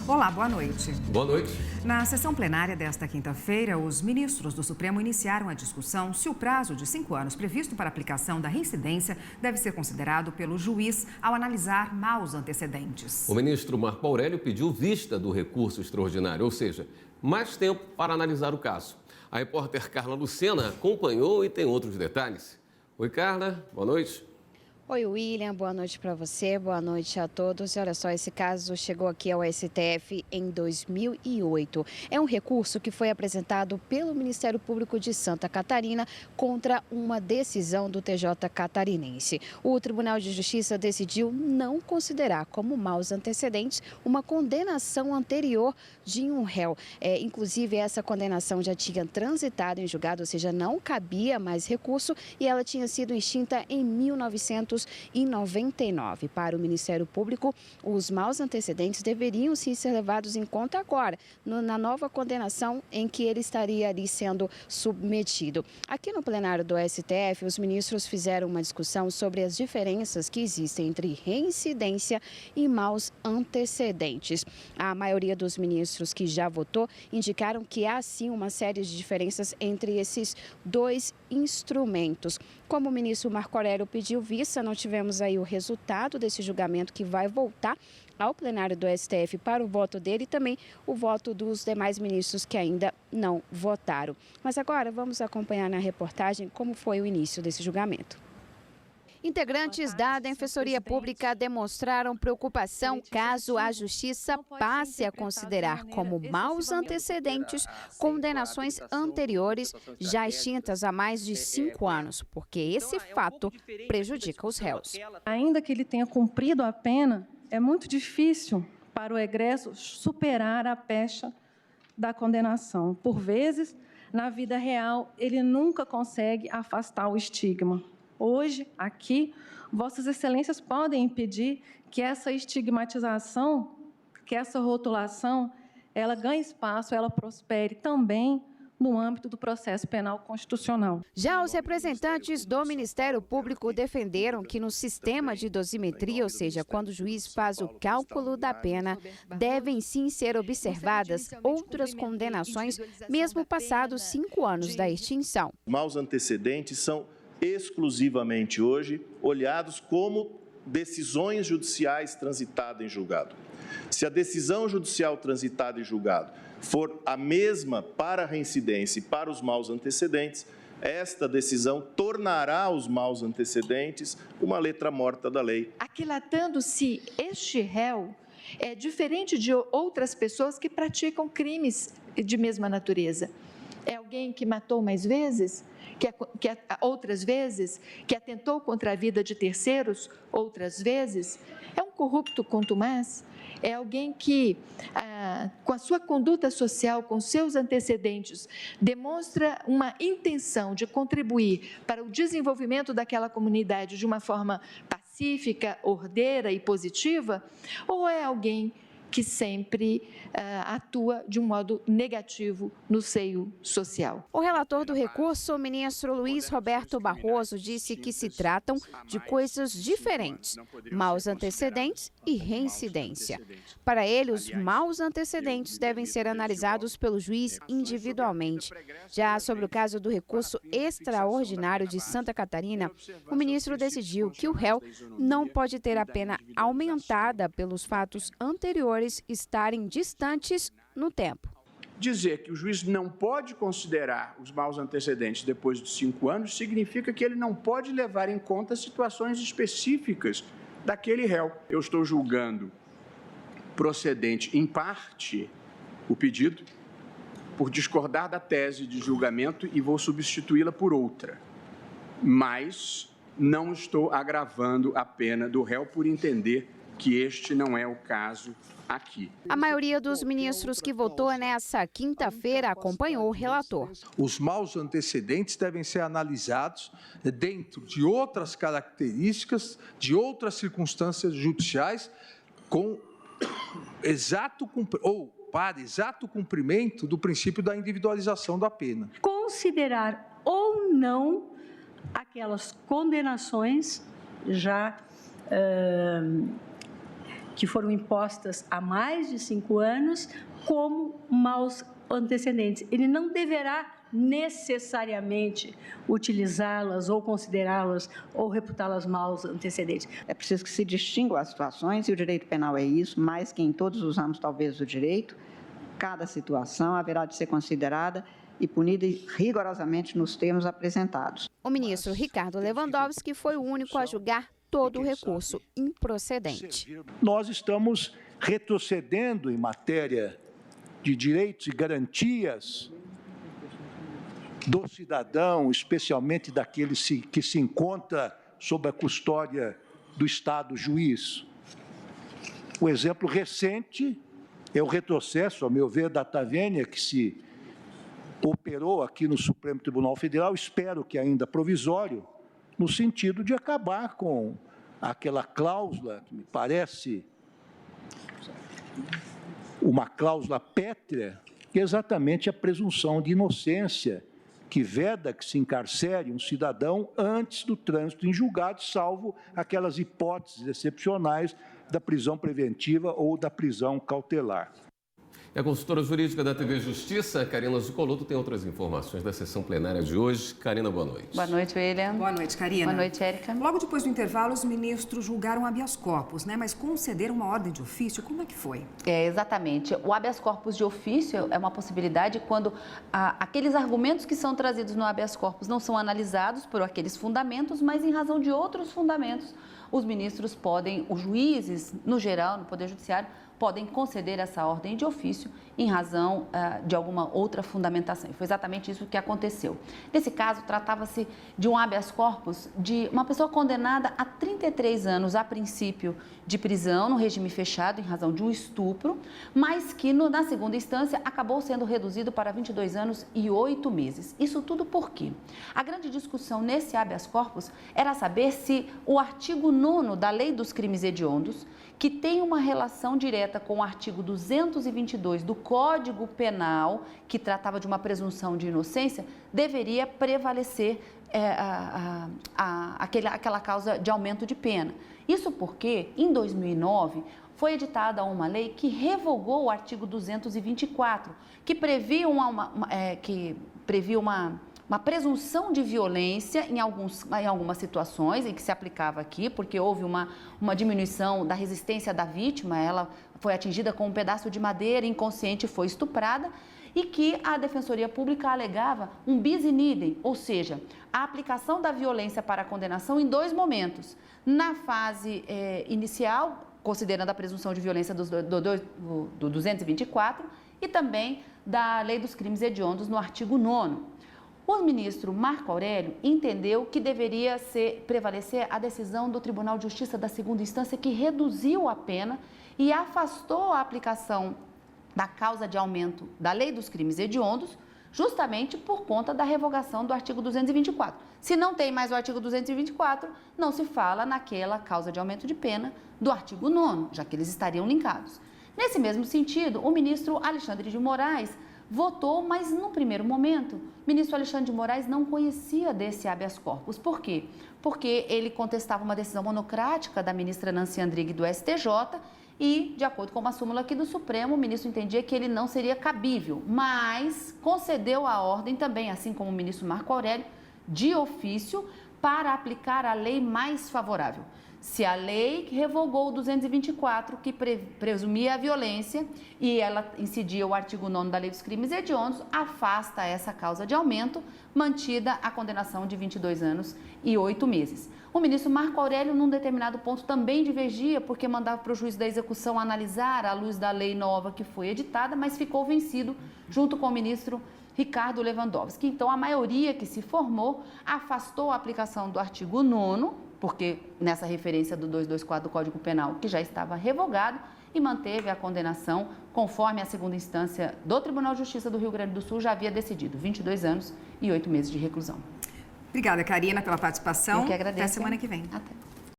Olá, boa noite. Boa noite. Na sessão plenária desta quinta-feira, os ministros do Supremo iniciaram a discussão se o prazo de 5 anos previsto para a aplicação da reincidência deve ser considerado pelo juiz ao analisar maus antecedentes. O ministro Marco Aurélio pediu vista do recurso extraordinário, ou seja, mais tempo para analisar o caso. A repórter Carla Lucena acompanhou e tem outros detalhes. Oi, Carla, boa noite. Oi, William, boa noite para você, boa noite a todos. E olha só, esse caso chegou aqui ao STF em 2008. É um recurso que foi apresentado pelo Ministério Público de Santa Catarina contra uma decisão do TJ catarinense. O Tribunal de Justiça decidiu não considerar como maus antecedentes uma condenação anterior de um réu. Inclusive, essa condenação já tinha transitado em julgado, ou seja, não cabia mais recurso e ela tinha sido extinta em 1999. Para o Ministério Público, os maus antecedentes deveriam sim ser levados em conta agora, na nova condenação em que ele estaria ali sendo submetido. Aqui no plenário do STF, os ministros fizeram uma discussão sobre as diferenças que existem entre reincidência e maus antecedentes. A maioria dos ministros que já votou indicaram que há sim uma série de diferenças entre esses dois instrumentos. Como o ministro Marco Aurélio pediu vista, não tivemos aí o resultado desse julgamento que vai voltar ao plenário do STF para o voto dele e também o voto dos demais ministros que ainda não votaram. Mas agora vamos acompanhar na reportagem como foi o início desse julgamento. Integrantes da Defensoria Pública demonstraram preocupação caso a Justiça passe a considerar como maus antecedentes condenações anteriores já extintas há mais de 5 anos, porque esse fato prejudica os réus. Ainda que ele tenha cumprido a pena, é muito difícil para o egresso superar a pecha da condenação. Por vezes, na vida real, ele nunca consegue afastar o estigma. Hoje, aqui, Vossas Excelências podem impedir que essa estigmatização, que essa rotulação, ela ganhe espaço, ela prospere também no âmbito do processo penal constitucional. Já os representantes do Ministério Público defenderam que no sistema de dosimetria, ou seja, quando o juiz faz o cálculo da pena, devem sim ser observadas outras condenações, mesmo passados 5 anos da extinção. Maus antecedentes são exclusivamente hoje olhados como decisões judiciais transitadas em julgado. Se a decisão judicial transitada em julgado for a mesma para a reincidência e para os maus antecedentes, esta decisão tornará os maus antecedentes uma letra morta da lei. Aquilatando-se este réu é diferente de outras pessoas que praticam crimes de mesma natureza. É alguém que matou mais vezes, que outras vezes, que atentou contra a vida de terceiros outras vezes. É um corrupto contumaz, é alguém que, com a sua conduta social, com seus antecedentes, demonstra uma intenção de contribuir para o desenvolvimento daquela comunidade de uma forma pacífica, ordeira e positiva, ou é alguém que sempre atua de um modo negativo no seio social. O relator do recurso, o ministro Luiz Roberto Barroso, disse que se tratam de coisas diferentes, maus antecedentes e reincidência. Para ele, os maus antecedentes devem ser analisados pelo juiz individualmente. Já sobre o caso do recurso extraordinário de Santa Catarina, o ministro decidiu que o réu não pode ter a pena aumentada pelos fatos anteriores estarem distantes no tempo. Dizer que o juiz não pode considerar os maus antecedentes depois de 5 anos significa que ele não pode levar em conta situações específicas daquele réu. Eu estou julgando procedente, em parte, o pedido, por discordar da tese de julgamento e vou substituí-la por outra. Mas não estou agravando a pena do réu por entender que este não é o caso aqui. A maioria dos ministros que votou nessa quinta-feira acompanhou o relator. Os maus antecedentes devem ser analisados dentro de outras características, de outras circunstâncias judiciais, para exato cumprimento do princípio da individualização da pena. Considerar ou não aquelas condenações já que foram impostas há mais de 5 anos como maus antecedentes. Ele não deverá necessariamente utilizá-las ou considerá-las ou reputá-las maus antecedentes. É preciso que se distingam as situações, e o direito penal é isso, mais que em todos os ramos, talvez, do direito. Cada situação haverá de ser considerada e punida rigorosamente nos termos apresentados. O ministro Ricardo Lewandowski foi o único a julgar todo o recurso improcedente. Nós estamos retrocedendo em matéria de direitos e garantias do cidadão, especialmente daquele que se encontra sob a custódia do Estado juiz. O exemplo recente é o retrocesso, ao meu ver, da data vênia que se operou aqui no Supremo Tribunal Federal, espero que ainda provisório, no sentido de acabar com aquela cláusula, que me parece uma cláusula pétrea, que é exatamente a presunção de inocência, que veda que se encarcere um cidadão antes do trânsito em julgado, salvo aquelas hipóteses excepcionais da prisão preventiva ou da prisão cautelar. E a consultora jurídica da TV Justiça, Karina Zucoloto, tem outras informações da sessão plenária de hoje. Karina, boa noite. Boa noite, William. Boa noite, Karina. Boa noite, Érica. Logo depois do intervalo, os ministros julgaram habeas corpus, né? Mas concederam uma ordem de ofício. Como é que foi? Exatamente. O habeas corpus de ofício é uma possibilidade quando aqueles argumentos que são trazidos no habeas corpus não são analisados por aqueles fundamentos, mas em razão de outros fundamentos, os ministros podem, os juízes, no geral, no Poder Judiciário, podem conceder essa ordem de ofício em razão de alguma outra fundamentação. Foi exatamente isso que aconteceu. Nesse caso, tratava-se de um habeas corpus de uma pessoa condenada a 33 anos, a princípio, de prisão no regime fechado em razão de um estupro, mas que na segunda instância acabou sendo reduzido para 22 anos e 8 meses. Isso tudo por quê? A grande discussão nesse habeas corpus era saber se o artigo 9º da Lei dos Crimes Hediondos, que tem uma relação direta com o artigo 222 do Código Penal, que tratava de uma presunção de inocência, deveria prevalecer aquela causa de aumento de pena. Isso porque, em 2009, foi editada uma lei que revogou o artigo 224, que previa uma presunção de violência em algumas situações em que se aplicava aqui, porque houve uma diminuição da resistência da vítima, ela foi atingida com um pedaço de madeira, inconsciente, foi estuprada, e que a Defensoria Pública alegava um bis in idem, ou seja, a aplicação da violência para a condenação em 2 momentos. Na fase inicial, considerando a presunção de violência do 224, e também da Lei dos Crimes Hediondos no artigo 9º. O ministro Marco Aurélio entendeu que deveria prevalecer a decisão do Tribunal de Justiça da segunda instância, que reduziu a pena e afastou a aplicação da causa de aumento da Lei dos Crimes Hediondos, justamente por conta da revogação do artigo 224. Se não tem mais o artigo 224, não se fala naquela causa de aumento de pena do artigo 9º, já que eles estariam linkados. Nesse mesmo sentido, o ministro Alexandre de Moraes votou, mas no primeiro momento, o ministro Alexandre de Moraes não conhecia desse habeas corpus. Por quê? Porque ele contestava uma decisão monocrática da ministra Nancy Andrighi do STJ e, de acordo com uma súmula aqui do Supremo, o ministro entendia que ele não seria cabível, mas concedeu a ordem também, assim como o ministro Marco Aurélio, de ofício, para aplicar a lei mais favorável. Se a lei que revogou o 224, que presumia a violência, e ela incidia o artigo 9º da Lei dos Crimes Hediondos, afasta essa causa de aumento, mantida a condenação de 22 anos e 8 meses. O ministro Marco Aurélio, num determinado ponto, também divergia, porque mandava para o juiz da execução analisar à luz da lei nova que foi editada, mas ficou vencido junto com o ministro Ricardo Lewandowski. Então, a maioria que se formou afastou a aplicação do artigo 9º, porque nessa referência do 224 do Código Penal, que já estava revogado, e manteve a condenação conforme a segunda instância do Tribunal de Justiça do Rio Grande do Sul já havia decidido, 22 anos e 8 meses de reclusão. Obrigada, Karina, pela participação. Eu que agradeço. Até semana que vem. Até.